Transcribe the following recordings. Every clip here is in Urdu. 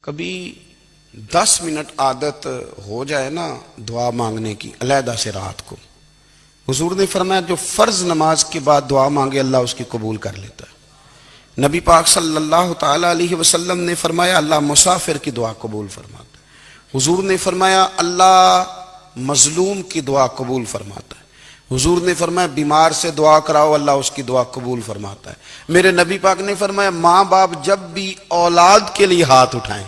کبھی 10 منٹ عادت ہو جائے نا دعا مانگنے کی علیحدہ سے رات کو، حضور نے فرمایا جو فرض نماز کے بعد دعا مانگے اللہ اس کی قبول کر لیتا ہے۔ نبی پاک صلی اللہ تعالی علیہ وسلم نے فرمایا اللہ مسافر کی دعا قبول فرماتا ہے۔ حضور نے فرمایا اللہ مظلوم کی دعا قبول فرماتا ہے۔ حضور نے فرمایا بیمار سے دعا کراؤ اللہ اس کی دعا قبول فرماتا ہے۔ میرے نبی پاک نے فرمایا ماں باپ جب بھی اولاد کے لیے ہاتھ اٹھائیں،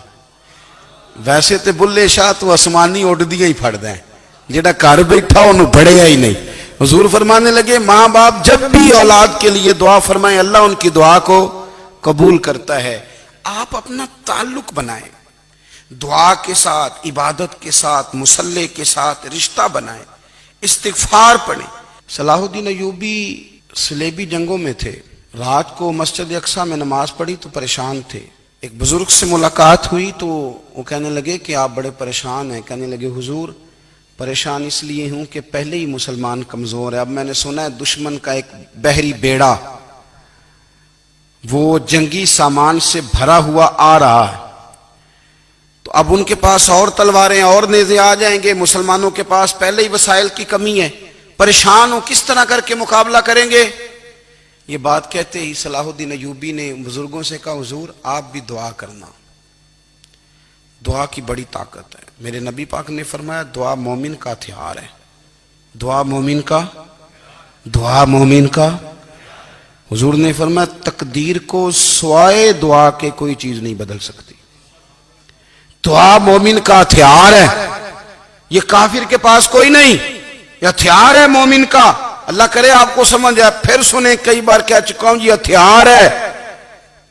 ویسے تے بلے شاہ تو آسمانی اڑ دیا ہی پھڑ دیں، جڑا گھر بیٹھا انہوں بڑھیا ہی نہیں۔ حضور فرمانے لگے ماں باپ جب بھی اولاد کے لیے دعا فرمائیں اللہ ان کی دعا کو قبول کرتا ہے۔ آپ اپنا تعلق بنائیں دعا کے ساتھ، عبادت کے ساتھ، مصلی کے ساتھ رشتہ بنائیں، استغفار پڑھیں۔ صلاح الدین ایوبی صلیبی جنگوں میں تھے، رات کو مسجد اقصی میں نماز پڑھی تو پریشان تھے۔ ایک بزرگ سے ملاقات ہوئی تو وہ کہنے لگے کہ آپ بڑے پریشان ہیں۔ کہنے لگے حضور پریشان اس لیے ہوں کہ پہلے ہی مسلمان کمزور ہے، اب میں نے سنا ہے دشمن کا ایک بحری بیڑا وہ جنگی سامان سے بھرا ہوا آ رہا ہے، تو اب ان کے پاس اور تلواریں اور نیزے آ جائیں گے، مسلمانوں کے پاس پہلے ہی وسائل کی کمی ہے، پریشان ہو کس طرح کر کے مقابلہ کریں گے۔ یہ بات کہتے ہی صلاح الدین ایوبی نے بزرگوں سے کہا حضور آپ بھی دعا کرنا، دعا کی بڑی طاقت ہے۔ میرے نبی پاک نے فرمایا دعا مومن کا ہتھیار ہے، دعا مومن کا حضور نے فرمایا تقدیر کو سوائے دعا کے کوئی چیز نہیں بدل سکتی۔ دعا مومن کا ہتھیار ہے، یہ کافر کے پاس کوئی نہیں، یہ ہتھیار ہے مومن کا۔ اللہ کرے آپ کو سمجھ آئے، پھر سنیں کئی بار کہہ چکا ہوں یہ ہتھیار ہے۔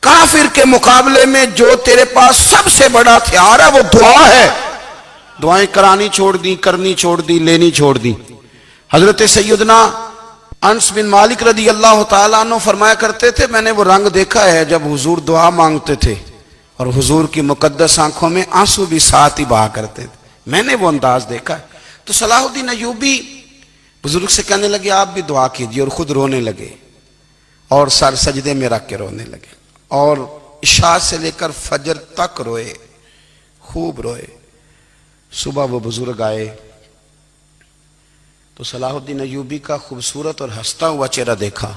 کافر کے مقابلے میں جو تیرے پاس سب سے بڑا ہتھیار ہے وہ دعا ہے۔ دعائیں کرانی چھوڑ دی، کرنی چھوڑ دی، لینی چھوڑ دی۔ حضرت سیدنا انس بن مالک رضی اللہ تعالیٰ عنہ فرمایا کرتے تھے میں نے وہ رنگ دیکھا ہے جب حضور دعا مانگتے تھے اور حضور کی مقدس آنکھوں میں آنسو بھی ساتھ ہی بہا کرتے تھے، میں نے وہ انداز دیکھا ہے۔ تو صلاح الدین ایوبی بزرگ سے کہنے لگے آپ بھی دعا کیجئے، اور خود رونے لگے اور سر سجدے میں رکھ کے رونے لگے، اور عشاء سے لے کر فجر تک روئے، خوب روئے۔ صبح وہ بزرگ آئے تو صلاح الدین ایوبی کا خوبصورت اور ہنستا ہوا چہرہ دیکھا،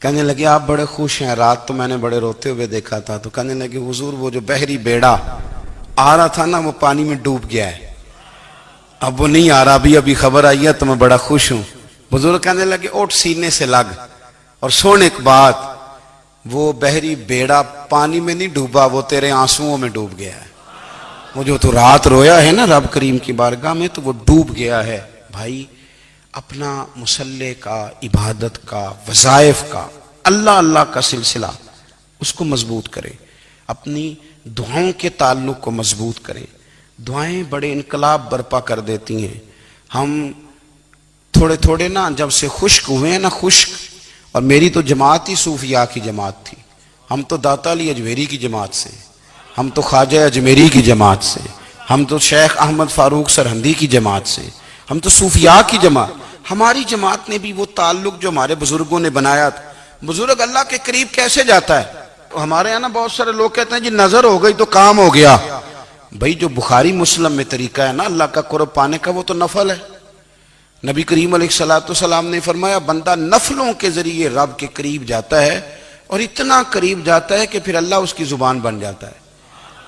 کہنے لگے آپ بڑے خوش ہیں، رات تو میں نے بڑے روتے ہوئے دیکھا تھا۔ تو کہنے لگے حضور وہ جو بحری بیڑا آ رہا تھا نا وہ پانی میں ڈوب گیا ہے، اب وہ نہیں آ رہا، ابھی خبر آئی ہے تو میں بڑا خوش ہوں۔ بزرگ کہنے لگے اٹھ سینے سے لگ اور سن ایک بات، وہ بحری بیڑا پانی میں نہیں ڈوبا، وہ تیرے آنسوؤں میں ڈوب گیا ہے۔ وہ جو تو رات رویا ہے نا رب کریم کی بارگاہ میں تو وہ ڈوب گیا ہے۔ بھائی اپنا مصلی کا، عبادت کا، وظائف کا، اللہ کا سلسلہ اس کو مضبوط کرے، اپنی دعاؤں کے تعلق کو مضبوط کرے۔ دعائیں بڑے انقلاب برپا کر دیتی ہیں۔ ہم تھوڑے نا جب سے خشک ہوئے ہیں نا، خشک، اور میری تو جماعت ہی صوفیاء کی جماعت تھی، ہم تو داتا علی اجمیری کی جماعت سے، ہم تو خواجہ اجمیری کی جماعت سے، ہم تو شیخ احمد فاروق سرہندی کی جماعت سے، ہم تو صوفیاء کی جماعت۔ ہماری جماعت نے بھی وہ تعلق جو ہمارے بزرگوں نے بنایا تھا۔ بزرگ اللہ کے قریب کیسے جاتا ہے؟ ہمارے یہاں نا بہت سارے لوگ کہتے ہیں جی نظر ہو گئی تو کام ہو گیا۔ بھائی جو بخاری مسلم میں طریقہ ہے نا اللہ کا قرب پانے کا وہ تو نفل ہے۔ نبی کریم علیہ السلام نے فرمایا بندہ نفلوں کے ذریعے رب کے قریب جاتا ہے، اور اتنا قریب جاتا ہے کہ پھر اللہ اس کی زبان بن جاتا ہے،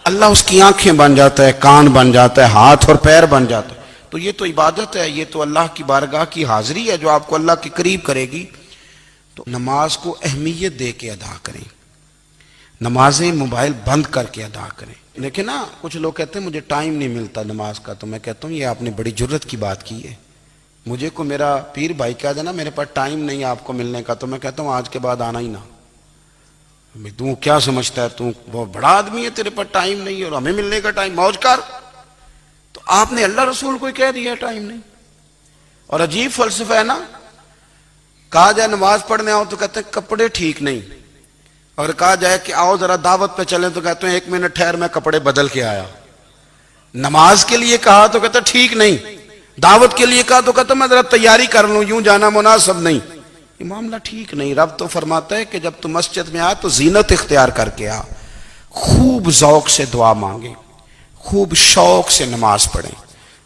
اللہ اس کی آنکھیں بن جاتا ہے، کان بن جاتا ہے، ہاتھ اور پیر بن جاتا ہے۔ تو یہ تو عبادت ہے، یہ تو اللہ کی بارگاہ کی حاضری ہے جو آپ کو اللہ کے قریب کرے گی۔ تو نماز کو اہمیت دے کے ادا کریں، نمازیں موبائل بند کر کے ادا کریں۔ لیکن نا کچھ لوگ کہتے ہیں مجھے ٹائم نہیں ملتا نماز کا، تو میں کہتا ہوں یہ آپ نے بڑی جرت کی بات کی ہے۔ مجھے کو میرا پیر بھائی کہہ دینا میرے پاس ٹائم نہیں آپ کو ملنے کا، تو میں کہتا ہوں آج کے بعد آنا ہی نہ۔ تو کیا سمجھتا ہے تو بہت بڑا آدمی ہے، تیرے پاس ٹائم نہیں ہے اور ہمیں ملنے کا ٹائم، موج کر۔ تو آپ نے اللہ رسول کو کہہ دیا ٹائم نہیں۔ اور عجیب فلسفہ ہے نا، کہا جائے نماز پڑھنے آؤ تو کہتے ہیں کپڑے ٹھیک نہیں، اور کہا جائے کہ آؤ ذرا دعوت پہ چلیں تو کہتے ہیں ایک منٹ ٹھہر میں کپڑے بدل کے آیا۔ نماز کے لیے کہا تو کہتا ٹھیک نہیں، دعوت کے لیے کہا تو کہتا میں ذرا تیاری کر لوں، یوں جانا مناسب نہیں۔ یہ معاملہ ٹھیک نہیں۔ رب تو فرماتا ہے کہ جب تو مسجد میں آ تو زینت اختیار کر کے آ، خوب ذوق سے دعا مانگیں، خوب شوق سے نماز پڑھیں،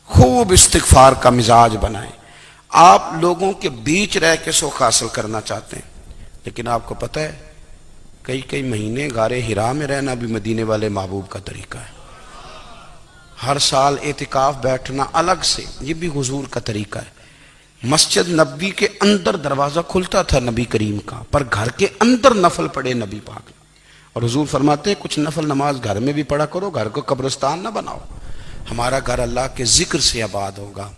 خوب استغفار کا مزاج بنائیں۔ آپ لوگوں کے بیچ رہ کے سکھ حاصل کرنا چاہتے ہیں، لیکن آپ کو پتہ ہے کئی مہینے غار حرا میں رہنا بھی مدینے والے محبوب کا طریقہ ہے۔ ہر سال اعتکاف بیٹھنا الگ سے، یہ بھی حضور کا طریقہ ہے۔ مسجد نبی کے اندر دروازہ کھلتا تھا نبی کریم کا، پر گھر کے اندر نفل پڑھے نبی پاک نے، اور حضور فرماتے ہیں کچھ نفل نماز گھر میں بھی پڑھا کرو، گھر کو قبرستان نہ بناؤ۔ ہمارا گھر اللہ کے ذکر سے آباد ہوگا،